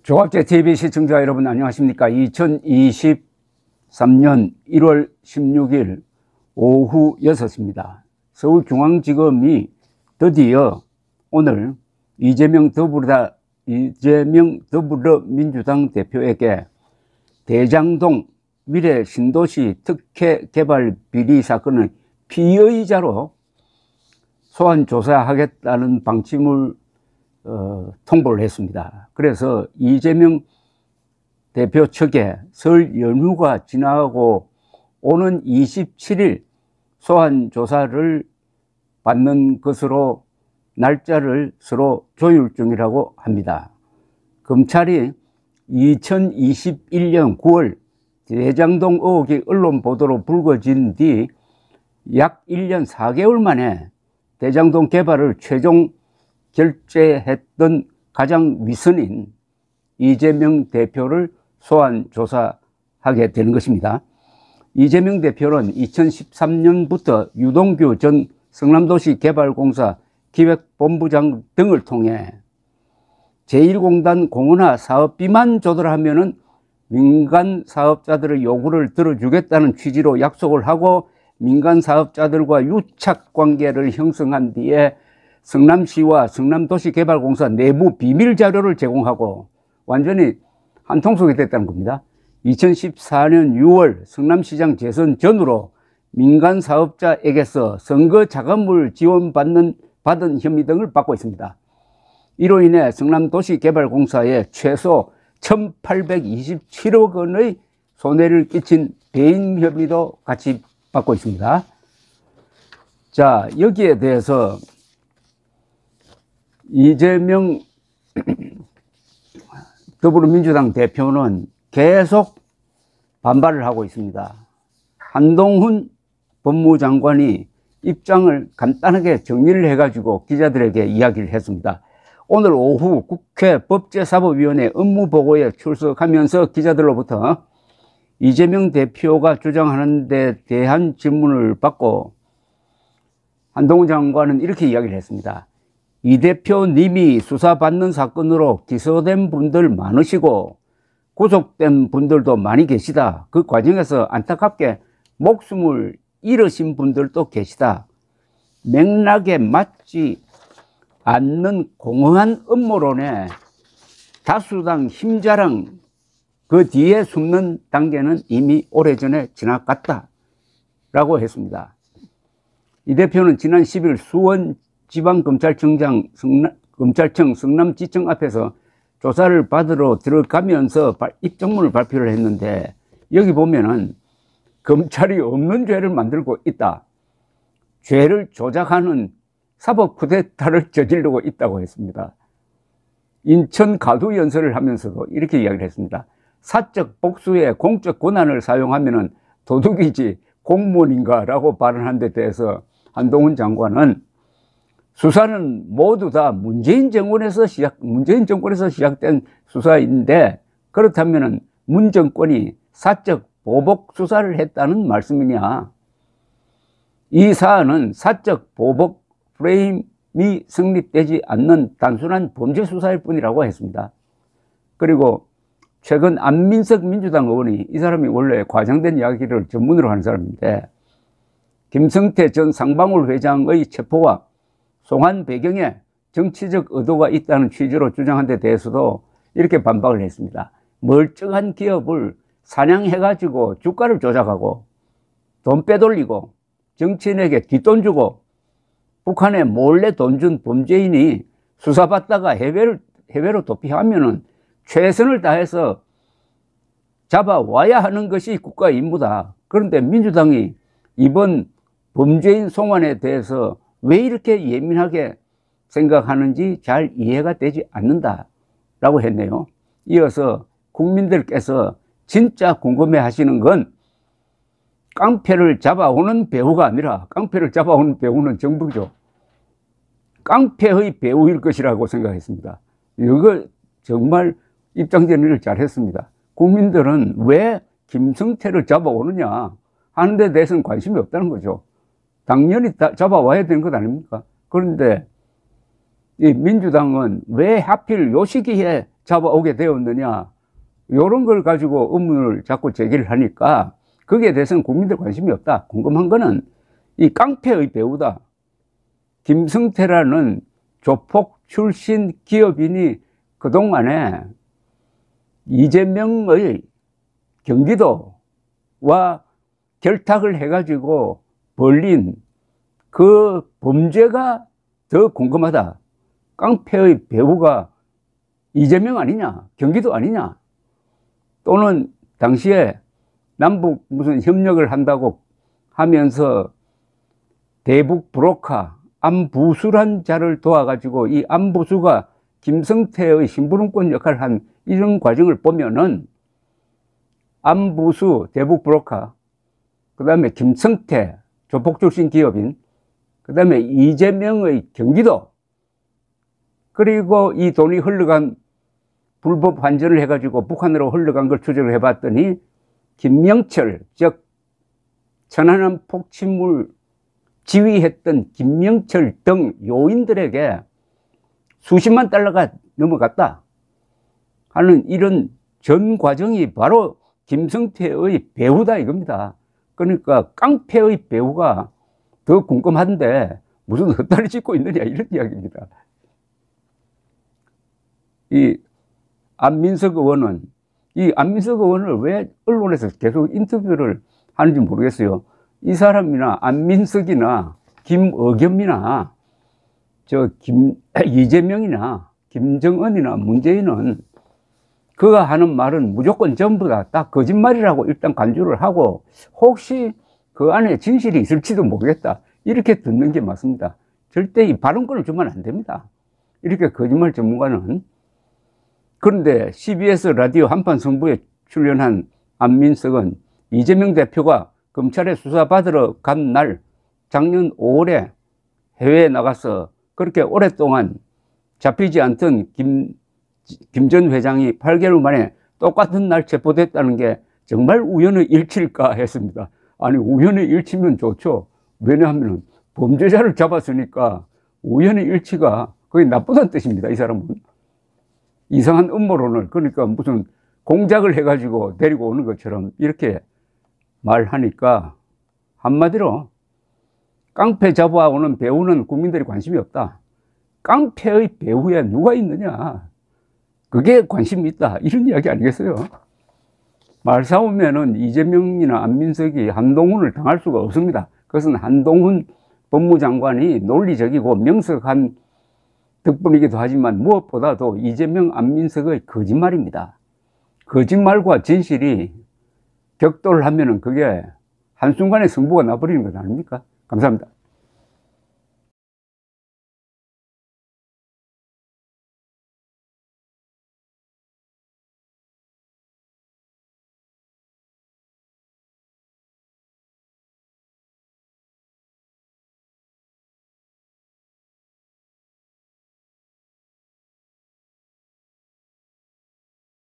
조갑제TV 시청자 여러분 안녕하십니까. 2023년 1월 16일 오후 6시입니다. 서울중앙지검이 드디어 오늘 이재명 더불어민주당 대표에게 대장동 미래신도시 특혜개발 비리 사건의 피의자로 소환조사하겠다는 방침을 통보를 했습니다. 그래서 이재명 대표 측에 설 연휴가 지나고 오는 27일 소환 조사를 받는 것으로 날짜를 서로 조율 중이라고 합니다. 검찰이 2021년 9월 대장동 의혹이 언론 보도로 불거진 뒤 약 1년 4개월 만에 대장동 개발을 최종 결재했던 가장 위선인 이재명 대표를 소환 조사하게 되는 것입니다. 이재명 대표는 2013년부터 유동규 전 성남도시개발공사 기획본부장 등을 통해 제1공단 공원화 사업비만 조달하면은 민간 사업자들의 요구를 들어주겠다는 취지로 약속을 하고 민간 사업자들과 유착 관계를 형성한 뒤에 성남시와 성남도시개발공사 내부 비밀 자료를 제공하고 완전히 한통속이 됐다는 겁니다. 2014년 6월 성남시장 재선 전후로 민간 사업자에게서 선거 자금을 지원받은 혐의 등을 받고 있습니다. 이로 인해 성남도시개발공사에 최소 1,827억 원의 손해를 끼친 배임 혐의도 같이 받고 있습니다. 자, 여기에 대해서 이재명 더불어민주당 대표는 계속 반발을 하고 있습니다. 한동훈 법무장관이 입장을 간단하게 정리를 해가지고 기자들에게 이야기를 했습니다. 오늘 오후 국회 법제사법위원회 업무보고에 출석하면서 기자들로부터 이재명 대표가 주장하는 데 대한 질문을 받고 한동훈 장관은 이렇게 이야기를 했습니다. 이 대표님이 수사받는 사건으로 기소된 분들 많으시고 구속된 분들도 많이 계시다. 그 과정에서 안타깝게 목숨을 잃으신 분들도 계시다. 맥락에 맞지 않는 공허한 음모론에 다수당 힘자랑 그 뒤에 숨는 단계는 이미 오래전에 지나갔다 라고 했습니다. 이 대표는 지난 10일 수원지방검찰청 성남지청 앞에서 조사를 받으러 들어가면서 입장문을 발표를 했는데 여기 보면은 검찰이 없는 죄를 만들고 있다. 죄를 조작하는 사법 쿠데타를 저지르고 있다고 했습니다. 인천 가두 연설을 하면서도 이렇게 이야기를 했습니다. 사적 복수의 공적 권한을 사용하면은 도둑이지 공무원인가 라고 발언한 데 대해서 한동훈 장관은 수사는 모두 다 문재인 정권에서 시작된 수사인데 그렇다면은 문 정권이 사적 보복 수사를 했다는 말씀이냐. 이 사안은 사적 보복 프레임이 성립되지 않는 단순한 범죄 수사일 뿐이라고 했습니다. 그리고 최근 안민석 민주당 의원이 이 사람이 원래 과장된 이야기를 전문으로 하는 사람인데 김성태 전 상방울 회장의 체포와 송환 배경에 정치적 의도가 있다는 취지로 주장한 데 대해서도 이렇게 반박을 했습니다. 멀쩡한 기업을 사냥해가지고 주가를 조작하고 돈 빼돌리고 정치인에게 뒷돈 주고 북한에 몰래 돈 준 범죄인이 수사받다가 해외로 도피하면은 최선을 다해서 잡아와야 하는 것이 국가의 임무다. 그런데 민주당이 이번 범죄인 송환에 대해서 왜 이렇게 예민하게 생각하는지 잘 이해가 되지 않는다라고 했네요. 이어서 국민들께서 진짜 궁금해 하시는 건 깡패를 잡아오는 배우가 아니라 깡패를 잡아오는 배우는 정부죠. 깡패의 배우일 것이라고 생각했습니다. 이거 정말 입장 정리를 잘 했습니다. 국민들은 왜 김성태를 잡아오느냐 하는 데 대해서는 관심이 없다는 거죠. 당연히 잡아와야 되는 것 아닙니까? 그런데 이 민주당은 왜 하필 요 시기에 잡아오게 되었느냐, 이런 걸 가지고 의문을 자꾸 제기를 하니까 거기에 대해서는 국민들 관심이 없다. 궁금한 거는 이 깡패의 배우다. 김성태라는 조폭 출신 기업인이 그동안에 이재명의 경기도와 결탁을 해가지고 벌린 그 범죄가 더 궁금하다. 깡패의 배후가 이재명 아니냐, 경기도 아니냐, 또는 당시에 남북 무슨 협력을 한다고 하면서 대북 브로커 안부수란 자를 도와가지고 이 안부수가 김성태의 심부름꾼 역할을 한 이런 과정을 보면은 안부수 대북 브로커, 그 다음에 김성태 조폭 출신 기업인, 그 다음에 이재명의 경기도, 그리고 이 돈이 흘러간 불법 환전을 해가지고 북한으로 흘러간 걸 추적을 해봤더니 김명철, 즉 천안함 폭침을 지휘했던 김명철 등 요인들에게 수십만 달러가 넘어갔다 하는 이런 전 과정이 바로 김성태의 배후다 이겁니다. 그러니까 깡패의 배후가 더 궁금한데 무슨 헛다리 짚고 있느냐 이런 이야기입니다. 이 안민석 의원은 왜 언론에서 계속 인터뷰를 하는지 모르겠어요. 이 사람이나 안민석이나 김의겸이나 이재명이나 김정은이나 문재인은 그가 하는 말은 무조건 전부 다 거짓말이라고 일단 간주를 하고 혹시 그 안에 진실이 있을지도 모르겠다 이렇게 듣는 게 맞습니다. 절대 이 발언권을 주면 안 됩니다. 이렇게 거짓말 전문가는. 그런데 CBS 라디오 한판 승부에 출연한 안민석은 이재명 대표가 검찰에 수사받으러 간 날 작년 5월에 해외에 나가서 그렇게 오랫동안 잡히지 않던 김 전 회장이 8개월 만에 똑같은 날 체포됐다는 게 정말 우연의 일치일까 했습니다. 아니 우연의 일치면 좋죠. 왜냐하면 범죄자를 잡았으니까 우연의 일치가 거의 나쁘다는 뜻입니다. 이 사람은 이상한 음모론을, 그러니까 무슨 공작을 해가지고 데리고 오는 것처럼 이렇게 말하니까 한마디로 깡패 잡아오는 배우는 국민들이 관심이 없다. 깡패의 배후에 누가 있느냐, 그게 관심이 있다 이런 이야기 아니겠어요? 말 싸우면은 이재명이나 안민석이 한동훈을 당할 수가 없습니다. 그것은 한동훈 법무장관이 논리적이고 명석한 덕분이기도 하지만 무엇보다도 이재명, 안민석의 거짓말입니다. 거짓말과 진실이 격돌을 하면은 그게 한순간에 승부가 나버리는 것 아닙니까? 감사합니다.